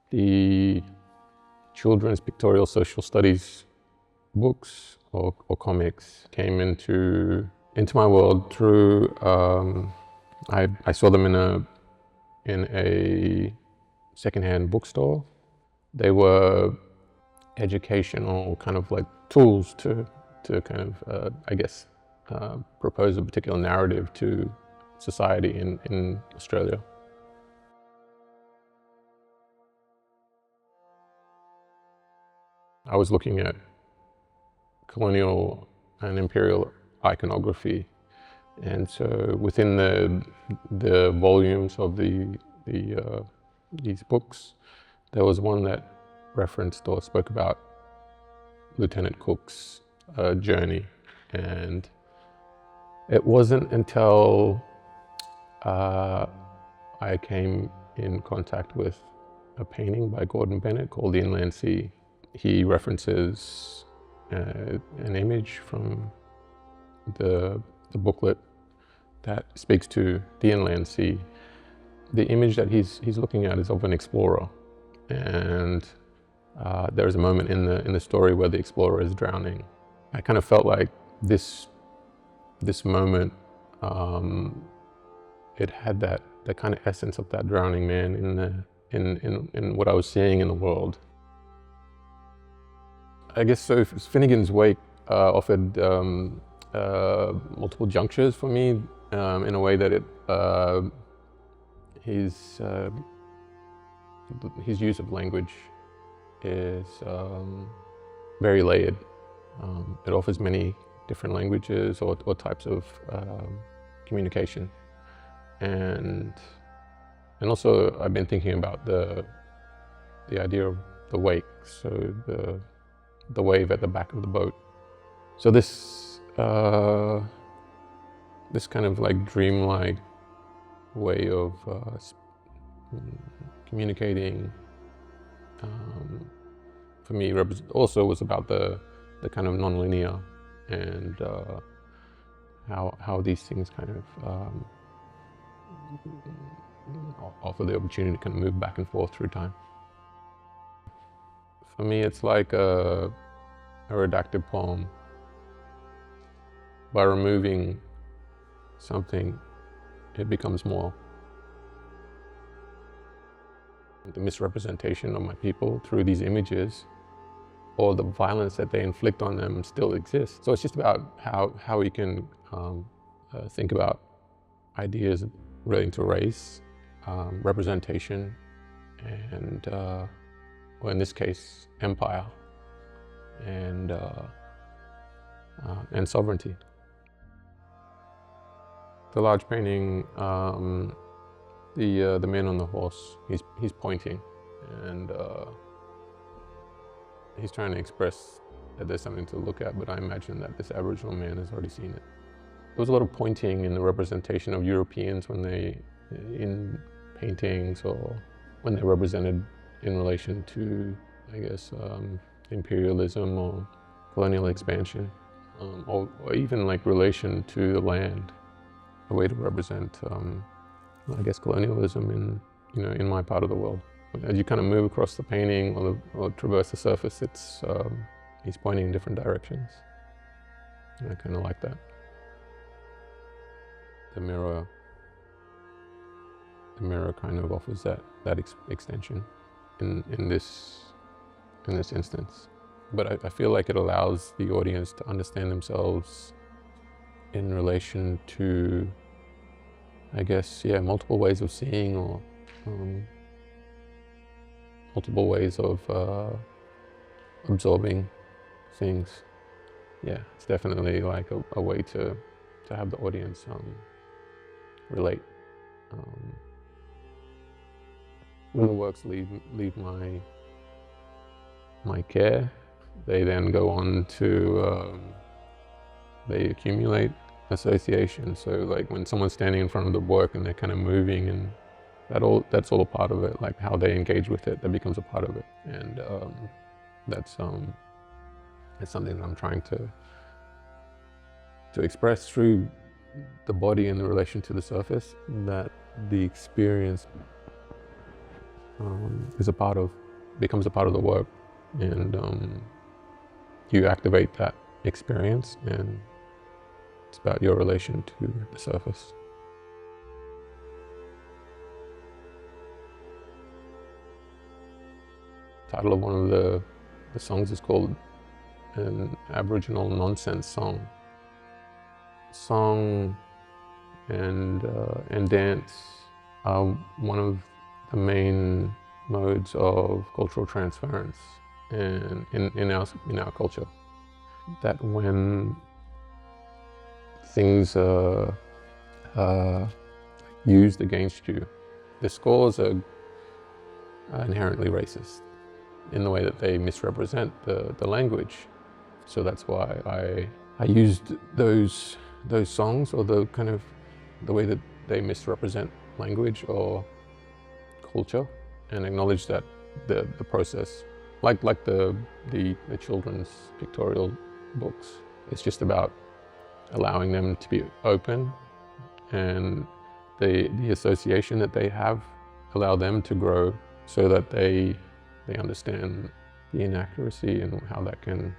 the children's pictorial social studies books or comics came into my world through, I saw them in a secondhand bookstore. They were educational kind of like tools to kind of, I guess, propose a particular narrative to society in Australia. I was looking at colonial and imperial iconography, and so within the volumes of these books, there was one that referenced or spoke about Lieutenant Cook's journey, and it wasn't until I came in contact with a painting by Gordon Bennett called The Inland Sea. He references an image from the booklet that speaks to the inland sea. The image that he's looking at is of an explorer, and there's a moment in the story where the explorer is drowning. I kind of felt like this moment, it had that kind of essence of that drowning man in what I was seeing in the world. I guess so. Finnegans Wake offered multiple junctures for me in a way that his use of language is very layered. It offers many different languages or types of communication, and also I've been thinking about the idea of the wake, so the wave at the back of the boat. So this kind of like dreamlike way of communicating for me also was about the kind of non-linear and how these things kind of offer the opportunity to kind of move back and forth through time. For me, it's like a redacted poem. By removing something, it becomes more. The misrepresentation of my people through these images, or the violence that they inflict on them, still exists. So it's just about how we can think about ideas relating to race, representation, and or in this case, empire, and sovereignty. The large painting, the man on the horse, he's pointing, and he's trying to express that there's something to look at, but I imagine that this Aboriginal man has already seen it. There was a lot of pointing in the representation of Europeans when in paintings, or when they're represented in relation to, I guess, imperialism or colonial expansion, or even like relation to the land, a way to represent, I guess, colonialism in my part of the world. As you kind of move across the painting or traverse the surface, he's pointing in different directions, and I kind of like that. The mirror kind of offers that extension in this instance. But I feel like it allows the audience to understand themselves in relation to, I guess, multiple ways of seeing, or multiple ways of absorbing things. Yeah, it's definitely like a way to have the audience relate. When the works leave my care, they then go on to they accumulate association. So like when someone's standing in front of the work and they're kind of moving, and that's all a part of it. Like how they engage with it, that becomes a part of it, and that's something that I'm trying to express through the body in relation to the surface. That the experience becomes a part of the work, and you activate that experience, and it's about your relation to the surface. The title of one of the songs is called an Aboriginal nonsense song. Song and dance are one of the main modes of cultural transference in our culture. That when things are used against you, the scores are inherently racist in the way that they misrepresent the language. So that's why I used those songs, or the way that they misrepresent language or culture, and acknowledge that the process, like the children's pictorial books, it's just about allowing them to be open, and the association that they have allow them to grow, so that they understand the inaccuracy and how that can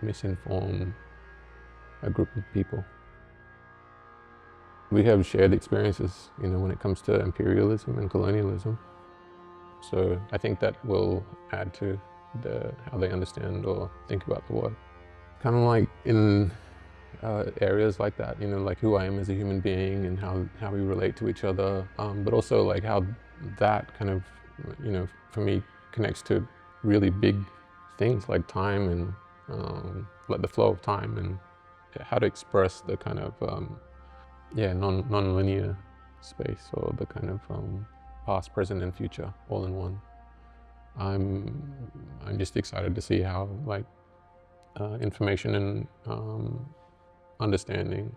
misinform a group of people. We have shared experiences, when it comes to imperialism and colonialism. So I think that will add to how they understand or think about the world. Kind of like in areas like that, like who I am as a human being and how we relate to each other, but also like how that kind of, for me, connects to really big things like time and like the flow of time, and how to express the kind of non-linear space, or the kind of past, present, and future all in one. I'm just excited to see how information and understanding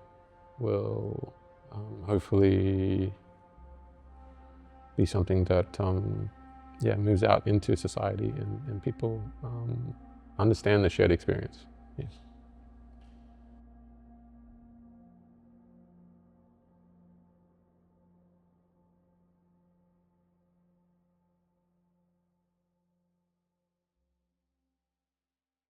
will hopefully be something that moves out into society, and people understand the shared experience. Yes.